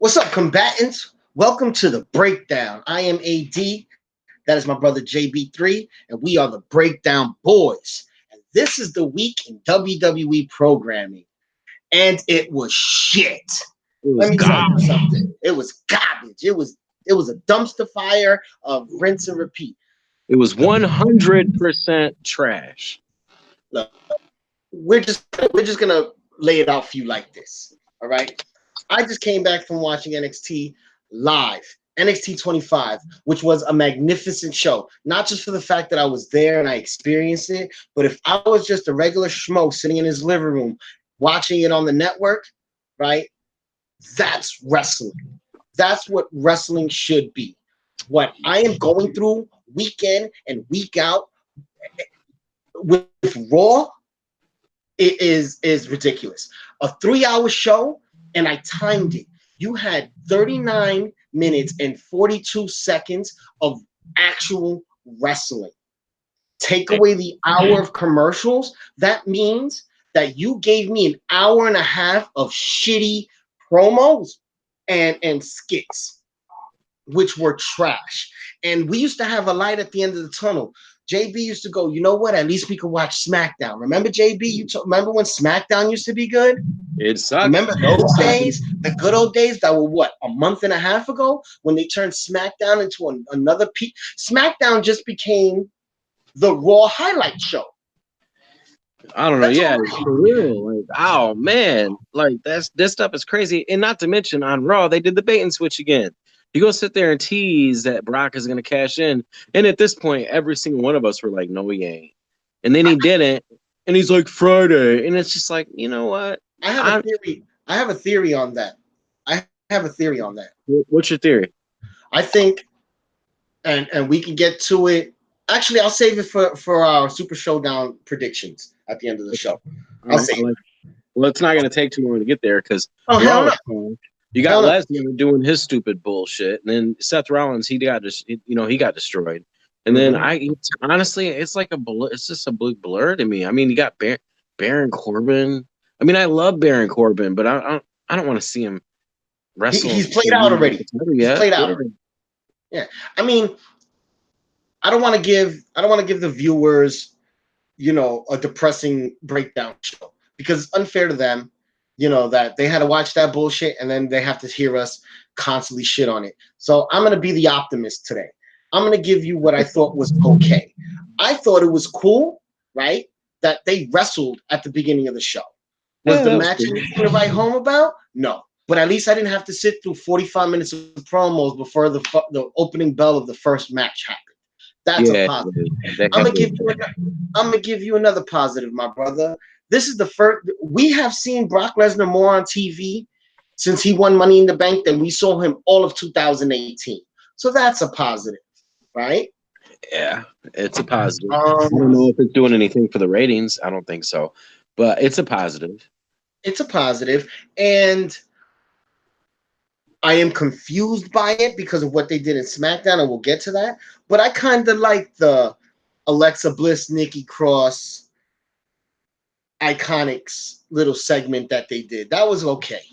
What's up, combatants? Welcome to the breakdown. I am AD. That is my brother JB3, and we are the Breakdown Boys. And this is the week in WWE programming, and it was shit. Let me tell you something. It was garbage. It was a dumpster fire of rinse and repeat. It was 100% trash. Look, we're just gonna lay it out for you like this. All right. I just came back from watching NXT live, NXT 25, which was a magnificent show. Not just for the fact that I was there and I experienced it, but if I was just a regular schmo sitting in his living room watching it on the network, right? That's wrestling. That's what wrestling should be. What I am going through week in and week out with Raw, it is ridiculous. A 3-hour show, and I timed it. You had 39 minutes and 42 seconds of actual wrestling. Take away the hour of commercials. That means that you gave me an hour and a half of shitty promos and skits, which were trash. And we used to have a light at the end of the tunnel. JB used to go, you know what? At least we could watch SmackDown. Remember, JB? Remember when SmackDown used to be good? It sucked. Remember those days? The good old days that were, what, a month and a half ago? When they turned SmackDown into another peak. SmackDown just became the Raw highlight show. I don't know. Yeah, for real. Like, oh, man. Like, this stuff is crazy. And not to mention, on Raw, they did the bait and switch again. You go sit there and tease that Brock is going to cash in. And at this point, every single one of us were like, no, he ain't. And then he didn't. And he's like, Friday. And it's just like, you know what? I have a theory on that. What's your theory? I think, and we can get to it. Actually, I'll save it for our Super Showdown predictions at the end of the show. I'll save it. Well, it's not going to take too long to get there because you got Lesnar doing his stupid bullshit, and then Seth Rollins, he got destroyed. And then honestly, it's just a big blur to me. I mean, you got Baron Corbin. I mean, I love Baron Corbin, but I don't want to see him wrestle. He's played out already. He's played out already. Yeah, I mean, I don't want to give the viewers, a depressing breakdown show because it's unfair to them. That they had to watch that bullshit and then they have to hear us constantly shit on it. So I'm going to be the optimist today. I'm going to give you what I thought was okay. I thought it was cool, right, that they wrestled at the beginning of the show. Was the match anything to write home about? No. But at least I didn't have to sit through 45 minutes of promos before the opening bell of the first match happened. That's a positive. I'm gonna give you another positive, my brother. This is the first we have seen Brock Lesnar more on TV since he won Money in the Bank than we saw him all of 2018. So that's a positive, right? Yeah, it's a positive. I don't know if it's doing anything for the ratings. I don't think so, but it's a positive. It's a positive, and I am confused by it because of what they did in SmackDown, and we'll get to that. But I kind of like the Alexa Bliss, Nikki Cross, Iconics little segment that they did. That was okay.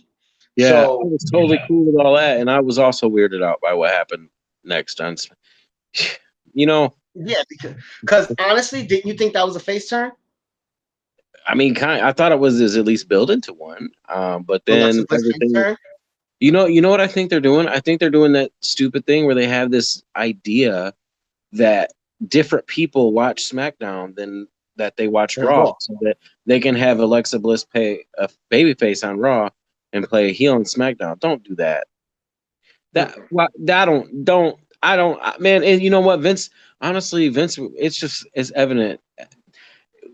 Yeah, so, I was totally cool with all that, and I was also weirded out by what happened next on. Yeah, because honestly, didn't you think that was a face turn? I mean, I thought it was at least built into one, but then everything. You know what I think they're doing? I think they're doing that stupid thing where they have this idea that different people watch SmackDown than that they watch Raw, so that they can have Alexa Bliss pay a babyface on Raw and play a heel on SmackDown. Don't do that. Man, and you know what, Vince? Honestly, Vince, it's evident.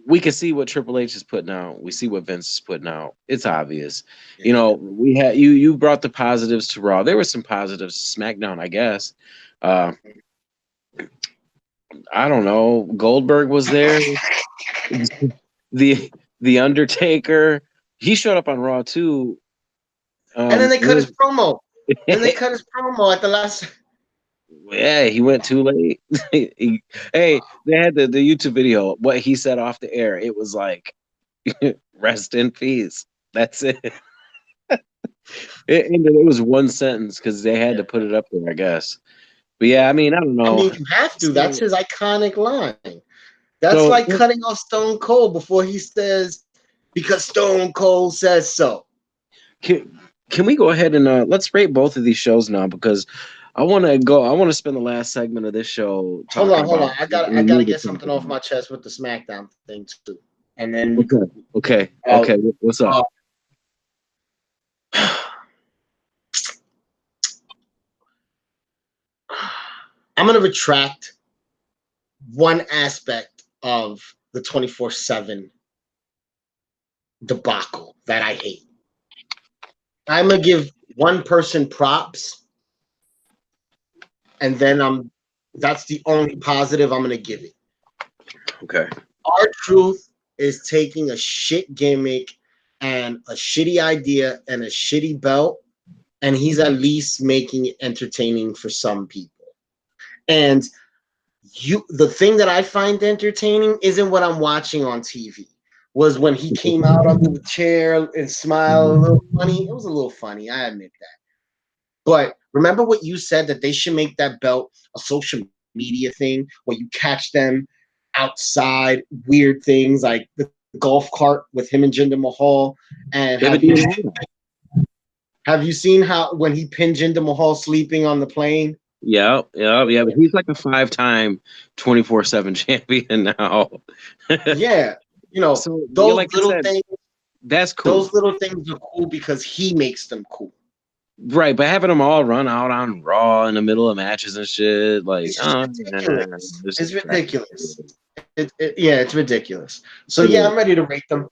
We can see what Triple H is putting out. We see what Vince is putting out. It's obvious. Yeah. We had you brought the positives to Raw. There were some positives to SmackDown, I guess. I don't know. Goldberg was there. the Undertaker. He showed up on Raw too. And then they cut his promo. At the last. Yeah, he went too late. Hey, they had the YouTube video. What he said off the air, it was like, "Rest in peace." That's it. it was one sentence because they had to put it up there, I guess. But yeah, I mean, I don't know. I mean, you have to. That's his iconic line. That's like cutting off Stone Cold before he says, "Because Stone Cold says so." Can we go ahead and let's rate both of these shows now, because I want to spend the last segment of this show talking hold on. I gotta get something off my chest with the SmackDown thing too, and then okay. What's up? I'm gonna retract one aspect of the 24/7 debacle that I hate. I'm gonna give one person props, and then that's the only positive I'm gonna give it. Okay. R-Truth is taking a shit gimmick and a shitty idea and a shitty belt, and he's at least making it entertaining for some people. And the thing that I find entertaining isn't what I'm watching on TV. Was when he came out under the chair and smiled a little funny. It was a little funny, I admit that. But remember what you said, that they should make that belt a social media thing where you catch them outside, weird things like the golf cart with him and Jinder Mahal. And have you seen how when he pinned Jinder Mahal sleeping on the plane? Yeah. But he's like a 5-time 24/7 champion now. Yeah, so those little things. That's cool. Those little things are cool because he makes them cool. Right, but having them all run out on Raw in the middle of matches and shit, like it's ridiculous. It's ridiculous. It's ridiculous. So I'm ready to rate them.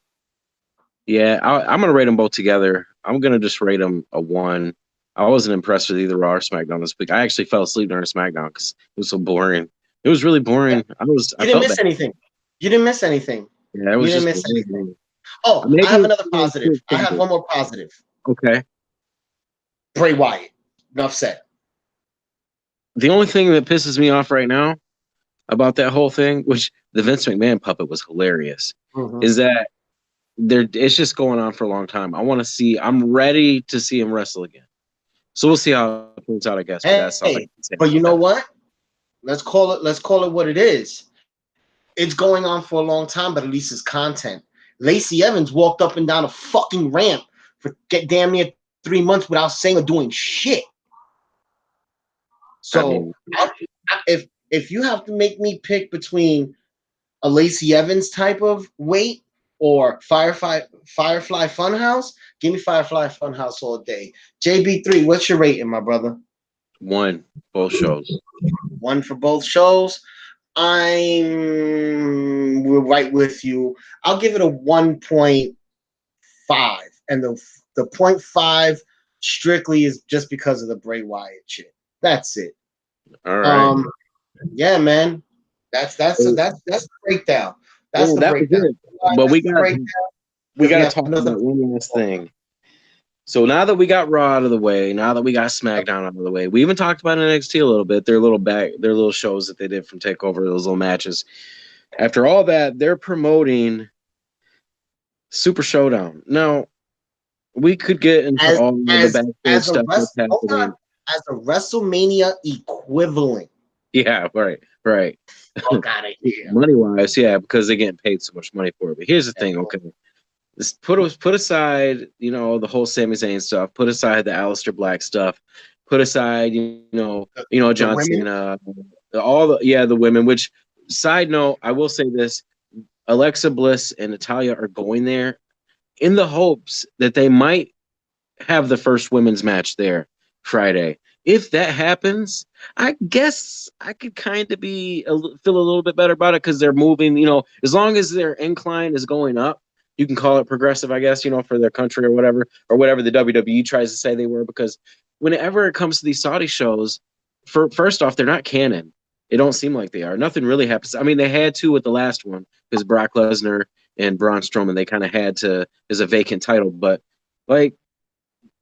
Yeah, I'm gonna rate them both together. I'm gonna just rate them a 1. I wasn't impressed with either Raw or SmackDown this week. I actually fell asleep during SmackDown because it was so boring. It was really boring. You didn't miss anything. You didn't miss anything. Yeah, it was you didn't miss anything. Oh, I have another positive. I have one more positive. Okay. Bray Wyatt. Enough said. The only thing that pisses me off right now about that whole thing, which the Vince McMahon puppet was hilarious, is that it's just going on for a long time. I'm ready to see him wrestle again. So we'll see how it turns out, I guess. But you know what? Let's call it what it is. It's going on for a long time, but at least it's content. Lacey Evans walked up and down a fucking ramp for damn near 3 months without saying or doing shit. So if you have to make me pick between a Lacey Evans type of weight or Firefly Funhouse, give me Firefly Funhouse all day. JB3, what's your rating, my brother? 1, both shows. 1 for both shows. We're right with you. I'll give it a 1.5, and the 0.5 strictly is just because of the Bray Wyatt shit. That's it. All right. Yeah, man. That's the breakdown. That's the breakdown. But we got to talk about one last thing. So now that we got Raw out of the way, now that we got SmackDown out of the way, we even talked about NXT a little bit. Their little shows that they did from TakeOver, those little matches. After all that, they're promoting Super Showdown. Now, we could get into all the backstage stuff that's happening. As a WrestleMania equivalent. Yeah, right. Oh, God, I hear. Money-wise, yeah, because they're getting paid so much money for it. But here's the thing, okay? Just put aside, the whole Sami Zayn stuff. Put aside the Aleister Black stuff. Put aside, John Cena, the women. Which, side note, I will say this: Alexa Bliss and Natalya are going there in the hopes that they might have the first women's match there Friday. If that happens, I guess I could kind of feel a little bit better about it because they're moving. As long as their incline is going up. You can call it progressive, I guess, for their country or whatever the WWE tries to say they were, because whenever it comes to these Saudi shows, first off, they're not canon. It don't seem like they are. Nothing really happens. I mean, they had to with the last one because Brock Lesnar and Braun Strowman, they kind of had to as a vacant title, but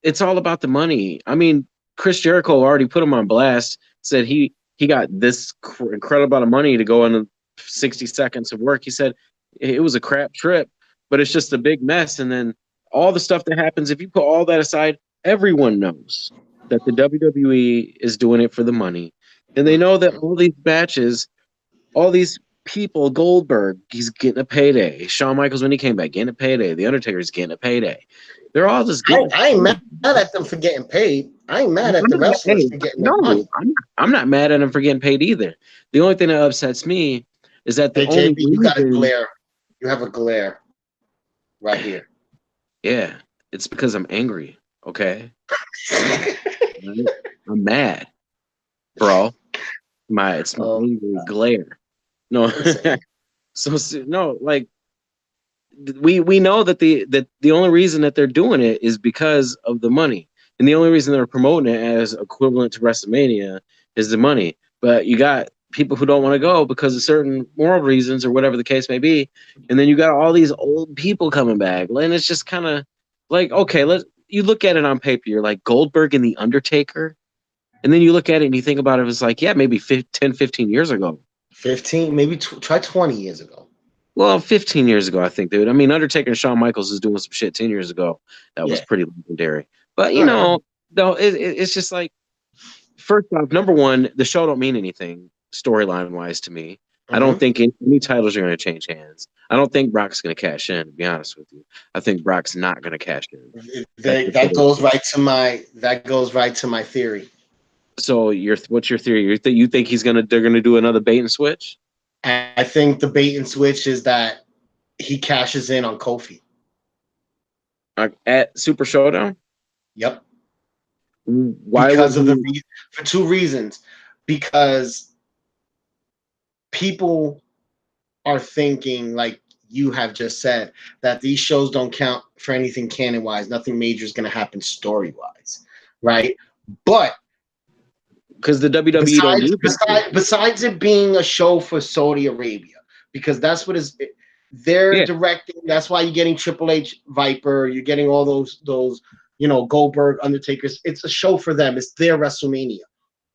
it's all about the money. I mean, Chris Jericho already put him on blast, said he got this incredible amount of money to go in 60 seconds of work. He said it was a crap trip. But it's just a big mess. And then all the stuff that happens, if you put all that aside, everyone knows that the WWE is doing it for the money, and they know that all these matches, all these people, Goldberg, he's getting a payday. Shawn Michaels, when he came back, getting a payday. The Undertaker's getting a payday. They're all just getting. I ain't mad at them for getting paid. I ain't mad at the wrestlers for getting their money. I'm not mad at them for getting paid either. The only thing that upsets me is that the only JB, you got a glare. You have a glare right here. Yeah, it's because I'm angry. Okay, I'm mad, bro. It's my angry glare. No, so no, like we know that the only reason that they're doing it is because of the money, and the only reason they're promoting it as equivalent to WrestleMania is the money. But you got people who don't want to go because of certain moral reasons or whatever the case may be, and then you got all these old people coming back, and it's just kind of like, okay, you look at it on paper, you're like Goldberg and the Undertaker, and then you look at it and you think about it, it's like, yeah, maybe 10, 15 years ago. 15, maybe try 20 years ago. Well, 15 years ago, I think, dude. I mean, Undertaker and Shawn Michaels is doing some shit 10 years ago that was pretty legendary. But, you know, though, it's just like, first off, number one, the show don't mean anything storyline-wise to me. I don't think any titles are going to change hands. I don't think Brock's going to cash in, to be honest with you. I think Brock's not going to cash in. That goes right to my theory. So what's your theory? You think they're gonna do another bait and switch? I think the bait and switch is that he cashes in on Kofi at Super Showdown. Yep. Why? For two reasons. Because people are thinking, like you have just said, that these shows don't count for anything canon-wise. Nothing major is going to happen story-wise, right? But because the WWE besides it being a show for Saudi Arabia, because that's what they're directing. That's why you're getting Triple H, Viper. You're getting all those Goldberg, Undertakers. It's a show for them. It's their WrestleMania.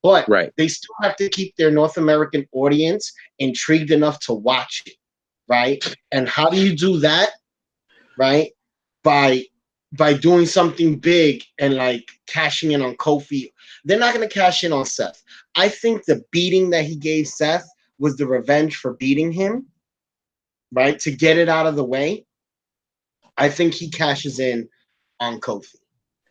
But they still have to keep their North American audience intrigued enough to watch it, right? And how do you do that, right? By doing something big and like cashing in on Kofi. They're not going to cash in on Seth. I think the beating that he gave Seth was the revenge for beating him, right? To get it out of the way. I think he cashes in on Kofi.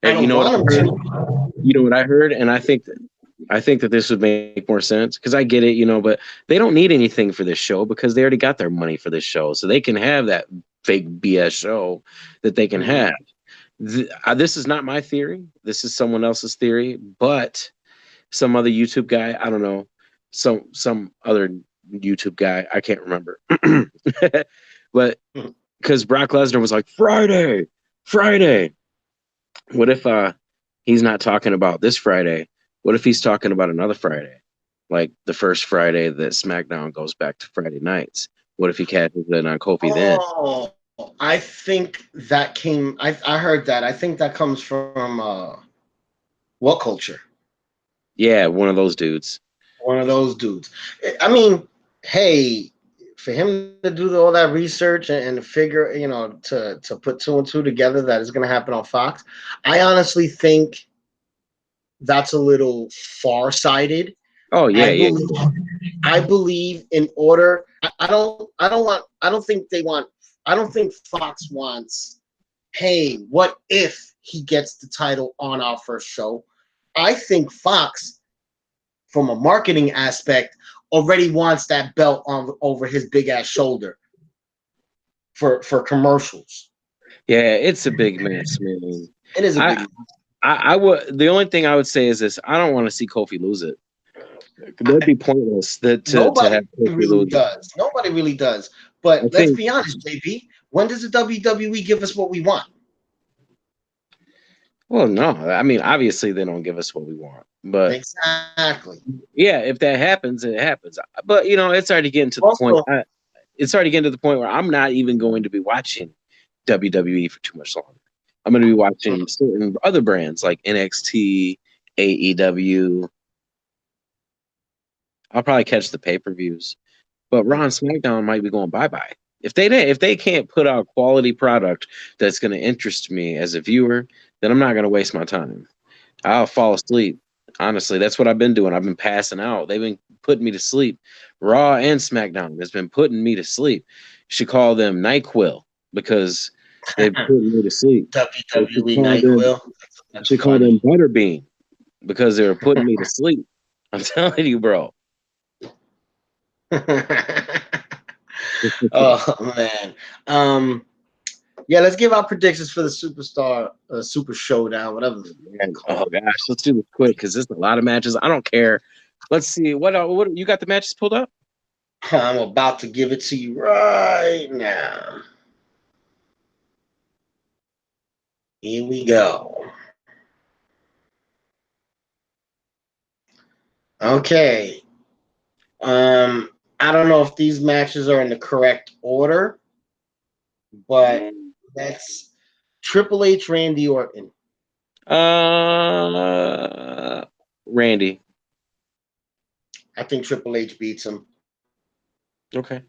You know what I heard? And I think that this would make more sense because I get it, but they don't need anything for this show because they already got their money for this show. So they can have that fake BS show that they can have. This is not my theory. This is someone else's theory, but some other YouTube guy, I don't know, some other YouTube guy, I can't remember. But because Brock Lesnar was like, Friday. What if he's not talking about this Friday? What if he's talking about another Friday? Like the first Friday that SmackDown goes back to Friday nights. What if he catches it on Kofi then? I think that came. I heard that. I think that comes from What Culture? Yeah, one of those dudes. I mean, hey, for him to do all that research and figure, to put two and two together that is going to happen on Fox, I honestly think that's a little far-sighted. Oh yeah, I believe in order. I don't think Fox wants, hey, what if he gets the title on our first show? I think Fox, from a marketing aspect, already wants that belt over his big ass shoulder for commercials. Yeah, it's a big mess, man. It is a big mess. I would. The only thing I would say is this: I don't want to see Kofi lose it. That'd be pointless. Nobody really does. But let's be honest, JP. When does the WWE give us what we want? Well, no. I mean, obviously they don't give us what we want. But exactly. Yeah, if that happens, it happens. But it's already getting to the point. It's already getting to the point where I'm not even going to be watching WWE for too much longer. I'm going to be watching certain other brands like NXT, AEW. I'll probably catch the pay-per-views, but Raw and SmackDown might be going bye-bye. If they can't put out quality product that's going to interest me as a viewer, then I'm not going to waste my time. I'll fall asleep. Honestly, that's what I've been doing. I've been passing out. They've been putting me to sleep. Raw and SmackDown has been putting me to sleep. You should call them NyQuil because they've put me to sleep. WWE NyQuil. You should call them Butterbean because they were putting me to sleep. I'm telling you, bro. Oh man. Yeah, let's give our predictions for the Super Showdown, whatever. Oh gosh, let's do this quick because there's a lot of matches. I don't care. Let's see what you got the matches pulled up. I'm about to give it to you right now. Here we go. Okay. I don't know if these matches are in the correct order, but that's Triple H, Randy Orton. Randy. I think Triple H beats him. Okay.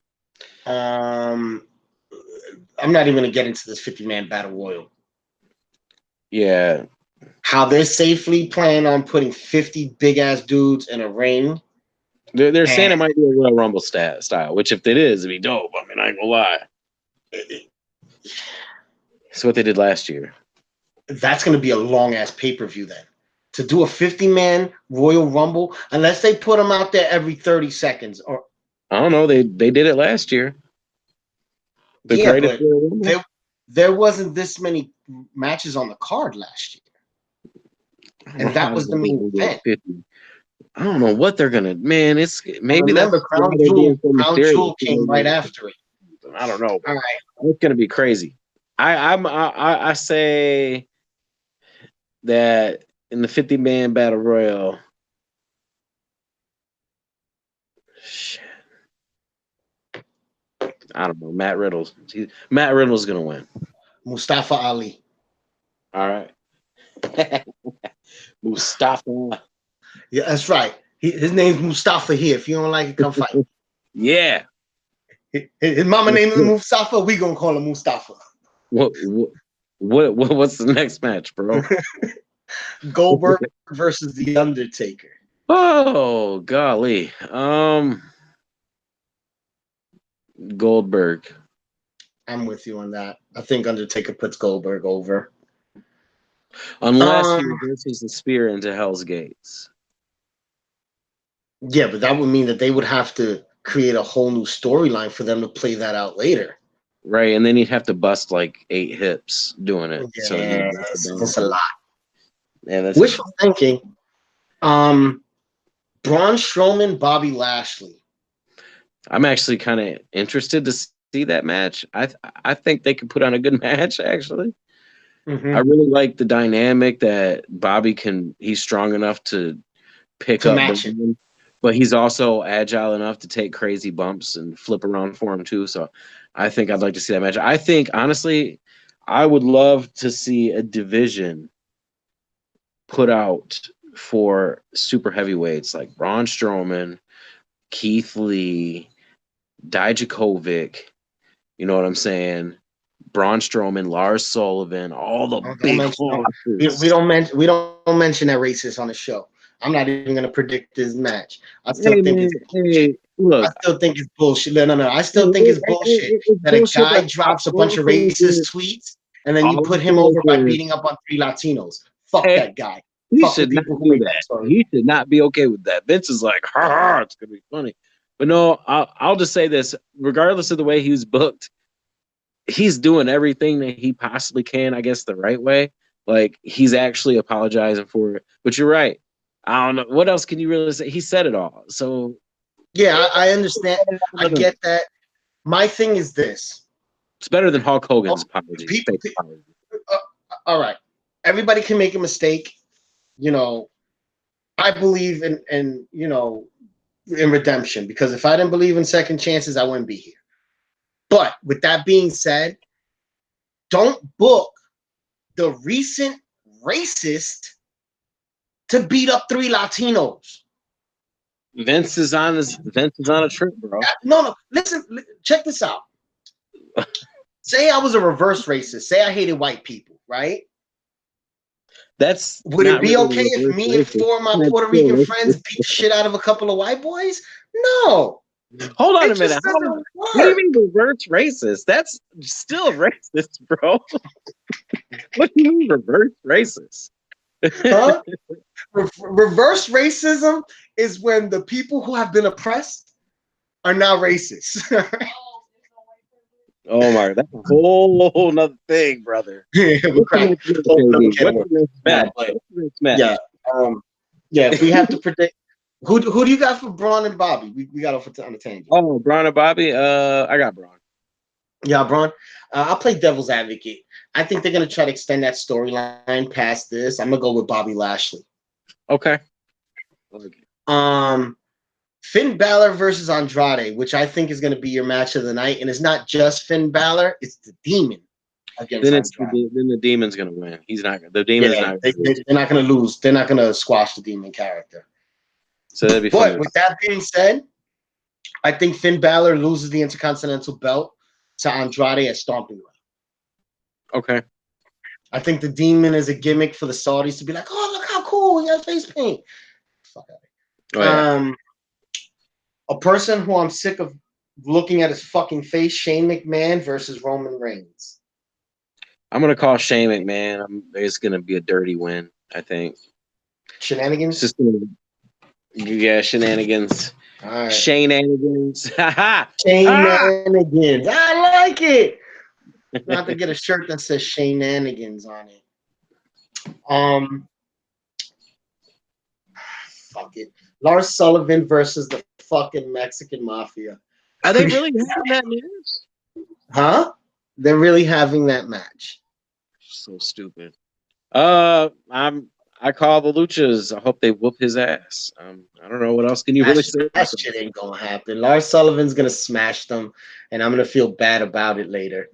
I'm not even gonna get into this 50-man battle royal. Yeah. How they're safely planning on putting 50 big ass dudes in a ring. They're saying it might be a Royal Rumble style, which if it is, it'd be dope. I mean, I ain't gonna lie. It's what they did last year. That's gonna be a long ass pay-per-view then. To do a 50-man Royal Rumble, unless they put them out there every 30 seconds, or I don't know. They did it last year. But there wasn't this many matches on the card last year, and that was the main event. 50. I don't know what they're gonna. Man, it's maybe remember Crown Jewel came right after it. I don't know. All right, it's gonna be crazy. I say that in the 50-man battle royal. Shit. I don't know. Matt Riddle's gonna win. Mustafa Ali. All right. Mustafa. Yeah, that's right. His name's Mustafa here. If you don't like it, come fight. Yeah. His mama name is Mustafa. We gonna call him Mustafa. What's the next match, bro? Goldberg versus The Undertaker. Oh golly. Goldberg. I'm with you on that. I think Undertaker puts Goldberg over. Unless he reverses the spear into Hell's Gates. Yeah, but that would mean that they would have to create a whole new storyline for them to play that out later. Right, and then he'd have to bust like 8 hips doing it. Yeah, that's a lot. Yeah, that's wishful thinking. Braun Strowman, Bobby Lashley. I'm actually kind of interested to see that match. I think they could put on a good match, actually. Mm-hmm. I really like the dynamic that Bobby he's strong enough to pick up, but he's also agile enough to take crazy bumps and flip around for him too. So I think I'd like to see that match. I think, honestly, I would love to see a division put out for super heavyweights like Braun Strowman, Keith Lee, Dijakovic, you know what I'm saying? Braun Strowman, Lars Sullivan, all the big we don't mention that racist on the show. I'm not even going to predict this match. I still think it's bullshit. Look, I still think it's bullshit. No. I still think it's bullshit that a guy drops a bunch of racist tweets and then you put him over by beating up on 3 Latinos. Fuck that guy. He should not do that. He should not be okay with that. Vince is like, ha, it's going to be funny. But no, I'll just say this. Regardless of the way he was booked, he's doing everything that he possibly can, I guess, the right way. Like, he's actually apologizing for it. But you're right. I don't know. What else can you really say? He said it all. So, yeah, I understand. I get that. My thing is this. It's better than Hulk Hogan's apology. All right. Everybody can make a mistake. You know, I believe in redemption, because if I didn't believe in second chances, I wouldn't be here. But with that being said, don't book the recent racist to beat up 3 Latinos. Vince is on a trip, bro. No. Listen, check this out. Say I was a reverse racist. Say I hated white people, right? Would it be okay if me and four of my Puerto Rican friends beat the shit out of a couple of white boys? No. Hold on a minute. What do you mean reverse racist? That's still racist, bro. What do you mean reverse racist? Huh? Reverse racism is when the people who have been oppressed are now racist. Oh my, that's a whole nother thing, brother. Yeah, if we have to predict, who do you got for Braun and Bobby? We got off on a tangent. Oh, Braun and Bobby. I got Braun. Yeah, Braun. I'll play devil's advocate. I think they're gonna try to extend that storyline past this. I'm gonna go with Bobby Lashley. Okay. Finn Balor versus Andrade, which I think is going to be your match of the night, and it's not just Finn Balor; it's the Demon against Andrade. Then the Demon's going to win. He's not. The Demon's not. They're not going to lose. They're not going to squash the Demon character. So that'd be fun. But with that being said, I think Finn Balor loses the Intercontinental belt to Andrade at Stomping Ground. Okay. I think the Demon is a gimmick for the Saudis to be like, "Oh, look how cool! He got face paint." Fuck out of here. Oh, yeah. A person who I'm sick of looking at his fucking face, Shane McMahon versus Roman Reigns. I'm going to call Shane McMahon. It's going to be a dirty win, I think. Shenanigans? Shenanigans. All right. Shenanigans. Shenanigans. I like it. I have to get a shirt that says Shenanigans on it. Fuck it. Lars Sullivan versus the fucking Mexican Mafia. Are they really having that match? Huh? They're really having that match. So stupid. I call the Luchas. I hope they whoop his ass. I don't know what else can you really say. That shit ain't gonna happen. Lars Sullivan's gonna smash them, and I'm gonna feel bad about it later.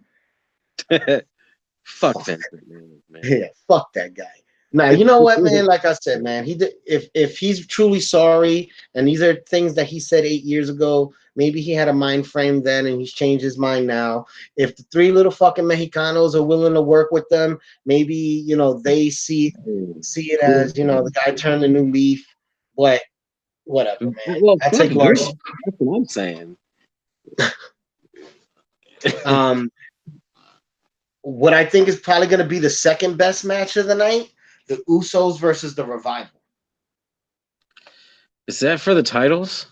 Fuck Vince McMahon, man. Yeah, fuck that guy. Now, you know what, man? Like I said, man, if he's truly sorry, and these are things that he said 8 years ago, maybe he had a mind frame then, and he's changed his mind now. If the three little fucking Mexicanos are willing to work with them, maybe they see it as the guy turned a new leaf. But whatever, man. Well, I take Lars. That's what I'm saying. What I think is probably going to be the second best match of the night. The Usos versus the Revival. Is that for the titles?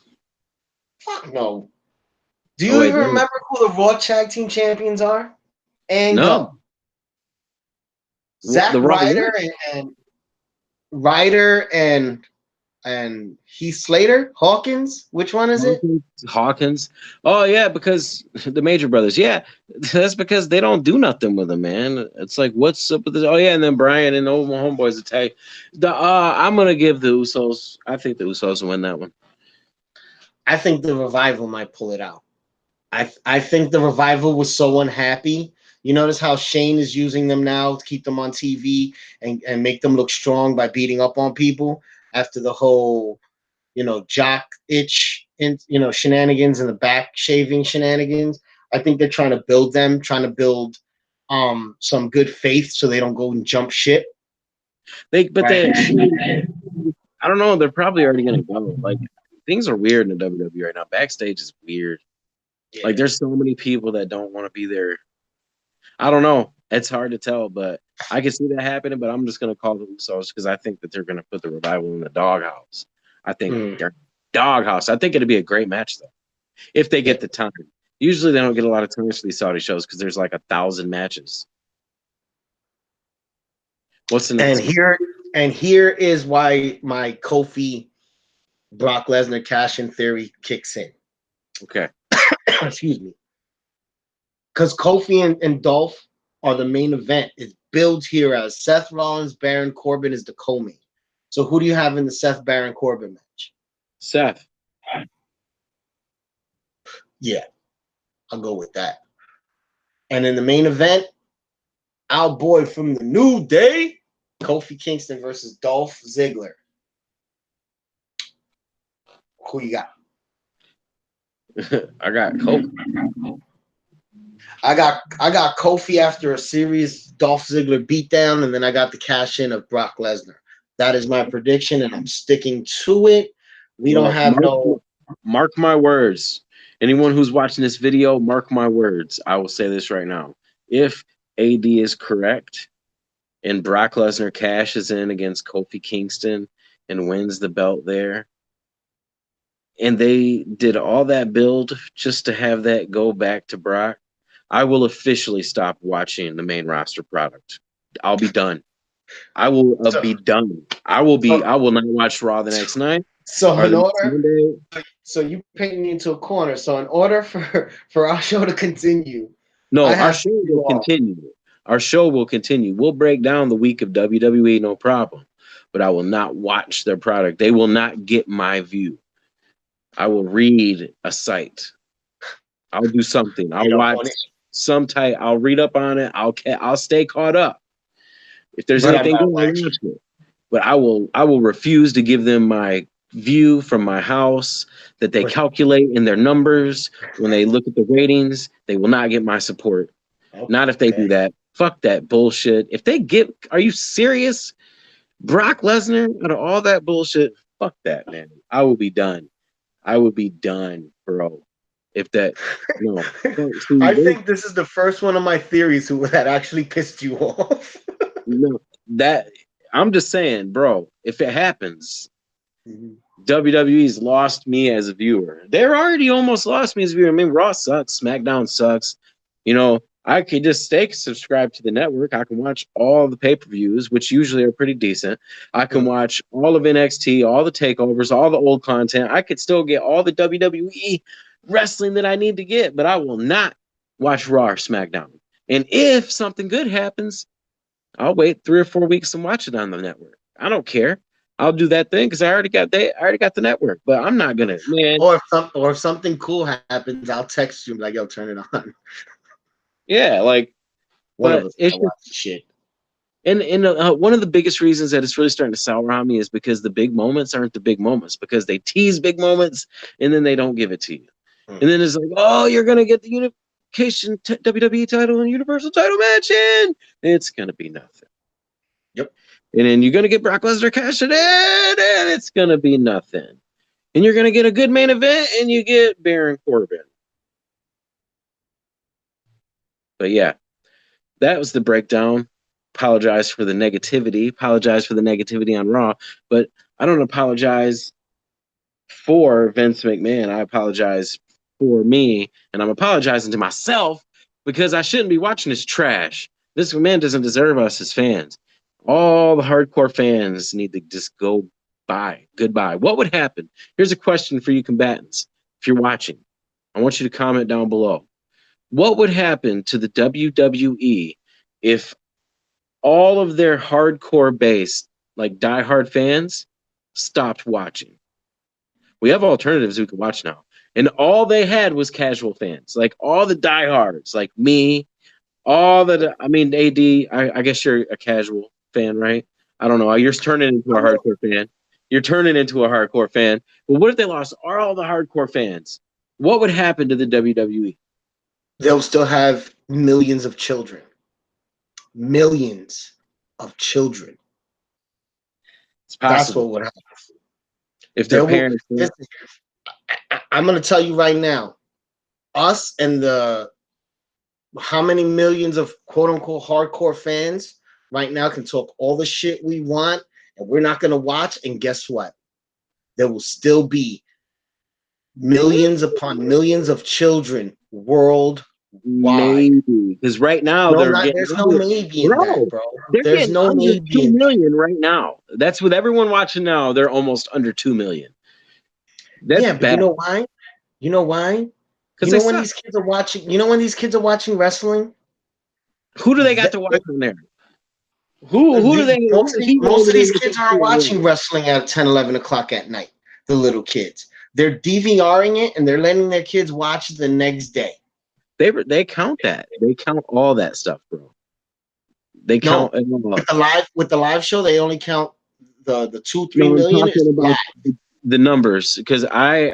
Fuck no. Do you even remember who the Raw Tag Team Champions are? And no. Zack Ryder and Heath Slater? Hawkins? Which one is it? Hawkins. Oh, yeah, because the Major Brothers. Yeah, that's because they don't do nothing with them, man. It's like, what's up with this? Oh, yeah, and then Brian and the old homeboys attack. I'm going to give the Usos. I think the Usos will win that one. I think the Revival might pull it out. I think the Revival was so unhappy. You notice how Shane is using them now to keep them on TV and make them look strong by beating up on people after the whole, jock itch and, shenanigans in the back shaving shenanigans. I think they're trying to build some good faith so they don't go and jump shit. I don't know. They're probably already going to go. Like, things are weird in the WWE right now. Backstage is weird. Yeah. Like, there's so many people that don't want to be there. I don't know. It's hard to tell, but I can see that happening. But I'm just going to call the Usos because I think that they're going to put the Revival in the doghouse. I think they're doghouse. I think it'd be a great match, though, if they get the time. Usually they don't get a lot of time for these Saudi shows because there's like 1,000 matches. What's the next one? And here is why my Kofi Brock Lesnar cash-in theory kicks in. Okay. Excuse me. Because Kofi and Dolph are the main event. It's billed here as Seth Rollins, Baron Corbin is the co-main. So who do you have in the Seth Baron Corbin match? Seth. Yeah, I'll go with that. And in the main event, our boy from the New Day, Kofi Kingston versus Dolph Ziggler. Who you got? I got Kofi. I got Kofi after a serious Dolph Ziggler beatdown, and then I got the cash in of Brock Lesnar. That is my prediction, and I'm sticking to it. We don't have mark my words. Anyone who's watching this video, mark my words. I will say this right now. If AD is correct and Brock Lesnar cashes in against Kofi Kingston and wins the belt there, and they did all that build just to have that go back to Brock, I will officially stop watching the main roster product. I'll be done. I will be done. I will not watch Raw the next night. So in order, so you paint me into a corner. So in order for our show to continue, our show will continue. Our show will continue. We'll break down the week of WWE, no problem. But I will not watch their product. They will not get my view. I will read a site. I'll do something. I'll watch some type. I'll read up on it. I'll stay caught up. If there's anything good, I'll watch it. But I will refuse to give them my view from my house that they calculate in their numbers. When they look at the ratings, they will not get my support. Okay. Not if they do that. Fuck that bullshit. If they are you serious? Brock Lesnar, out of all that bullshit, fuck that, man. I will be done. I would be done, bro. If that, no. I think this is the first one of my theories that actually pissed you off. No, I'm just saying, bro, if it happens, WWE's lost me as a viewer. They're already almost lost me as a viewer. I mean, Raw sucks, SmackDown sucks. You know, I could just stay subscribed to the network. I can watch all the pay-per-views, which usually are pretty decent. I can watch all of NXT, all the takeovers, all the old content. I could still get all the WWE wrestling that I need to get, but I will not watch Raw or SmackDown. And if something good happens, I'll wait 3 or 4 weeks and watch it on the network. I don't care. I'll do that thing because I already got the network. But I'm not gonna, man. Or if something cool happens, I'll text you like, "Yo, turn it on." Yeah, like, but it's shit. And one of the biggest reasons that it's really starting to sour on me is because the big moments aren't the big moments, because they tease big moments and then they don't give it to you. And then it's like, oh, you're gonna get the unification WWE title and Universal title match in. It's gonna be nothing. Yep. And then you're gonna get Brock Lesnar cashing in, and it's gonna be nothing. And you're gonna get a good main event, and you get Baron Corbin. But yeah, that was the breakdown. Apologize for the negativity. Apologize for the negativity on Raw. But I don't apologize for Vince McMahon. I apologize for me. And I'm apologizing to myself because I shouldn't be watching this trash. This man doesn't deserve us as fans. All the hardcore fans need to just go by. Goodbye. What would happen? Here's a question for you combatants. If you're watching, I want you to comment down below. What would happen to the WWE if all of their hardcore base, like diehard fans, stopped watching? We have alternatives we can watch now. And all they had was casual fans, like all the diehards, like me, AD, I guess you're a casual fan, right? I don't know. You're turning into a hardcore fan. You're turning into a hardcore fan. But what if they lost all the hardcore fans? What would happen to the WWE? They'll still have millions of children. Millions of children. It's possible. That's what would happen. If their parents... I'm going to tell you right now, us and how many millions of quote-unquote hardcore fans right now can talk all the shit we want, and we're not going to watch, and guess what? There will still be millions upon millions of children worldwide. Maybe. Because right now there's no maybe in that, bro. There's no maybe 2 million right now. That's with everyone watching now. They're almost under 2 million. That's but bad. you know why? You know why? You know when these kids are watching. You know when these kids are watching wrestling. Who do they got to watch from there? Who do they? Most of these kids aren't watching wrestling at 10, 11 o'clock at night. The little kids. They're DVRing it and they're letting their kids watch it the next day. They count that. They count all that stuff, bro. They count with the live show. They only count the 2-3 million. About the numbers, because I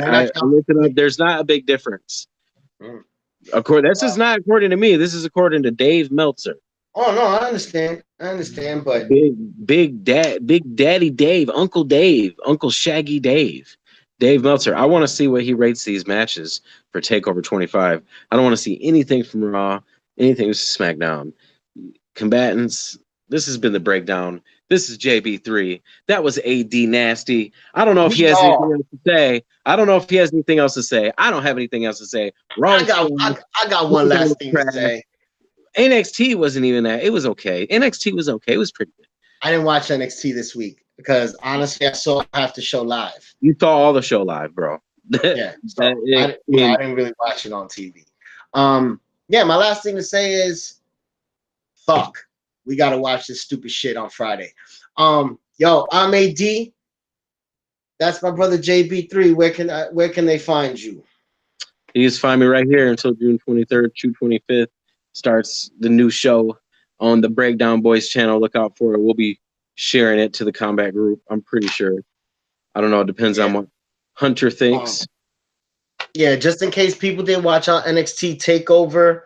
looked it up. There's not a big difference. This is not according to me. This is according to Dave Meltzer. Oh no, I understand, but Big Daddy Dave, Uncle Shaggy Dave Meltzer. I want to see what he rates these matches for Takeover 25. I don't want to see anything from Raw, anything from SmackDown. Combatants. This has been the breakdown. This is JB3. That was AD Nasty. I don't know if he has anything else to say. I don't have anything else to say. I got one last thing to say. NXT wasn't even that. It was okay. NXT was okay. It was pretty good. I didn't watch NXT this week because honestly, I saw half the show live. You saw all the show live, bro. Yeah, so I didn't really watch it on TV. Yeah, my last thing to say is, fuck, we gotta watch this stupid shit on Friday. Yo, I'm AD. That's my brother JB3. Where can they find you? You just find me right here until June 23rd, June 25th. Starts the new show on the Breakdown Boys channel. Look out for it. We'll be sharing it to the combat group. I'm pretty sure. I don't know. It depends on what Hunter thinks. Yeah, just in case people didn't watch our NXT TakeOver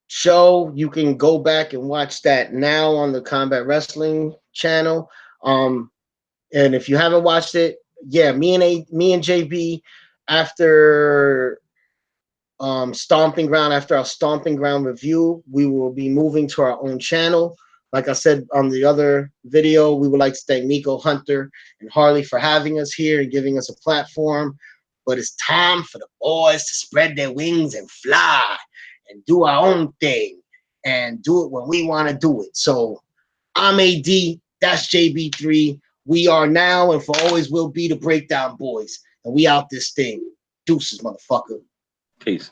show, you can go back and watch that now on the Combat Wrestling channel. And if you haven't watched it, yeah, me and JB after our Stomping Ground review, we will be moving to our own channel. Like I said on the other video, we would like to thank Nico, Hunter, and Harley for having us here and giving us a platform. But it's time for the boys to spread their wings and fly and do our own thing and do it when we want to do it. So I'm AD, that's JB3. We are now and for always will be the Breakdown Boys. And we out this thing. Deuces, motherfucker. Peace.